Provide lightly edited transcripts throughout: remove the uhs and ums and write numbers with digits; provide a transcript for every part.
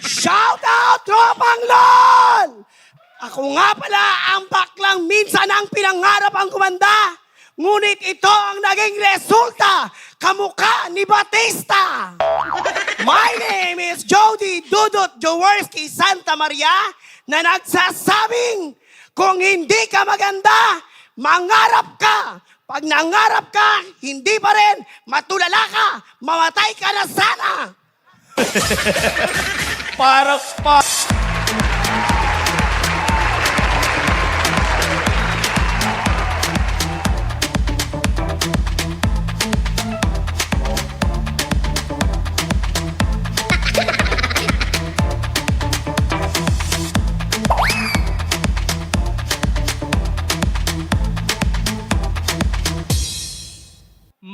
Shout out, Tropang LOL! Ako nga pala ang baklang minsan ang pinangarap ang kumanda. Ngunit ito ang naging resulta, kamukha ni Batista. My name is Jody Dudut Jaworski Santa Maria na nagsasabing, kung hindi ka maganda, mangarap ka. Pag nangarap ka, hindi pa rin, matulala ka, mamatay ka na sana. Parang pa...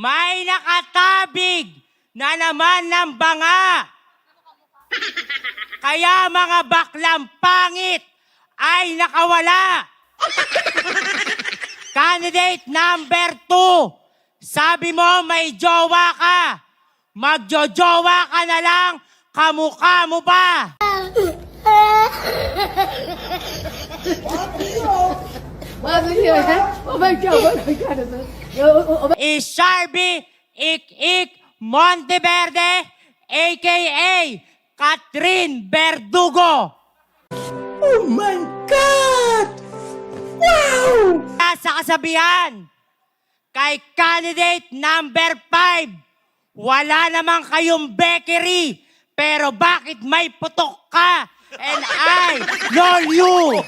May nakatabig na naman ng banga. Kaya mga baklang pangit ay nakawala. Candidate number 2, sabi mo may jowa ka. Magjojowa ka na lang, kamukha mo ba? Oh my God, Is Sharby Ik Monteverde, a.k.a. Catherine Verdugo. Oh my God! Wow! Sa kasabihan, kay candidate number 5, wala naman kayong bakery, pero bakit may putok ka? And I love you!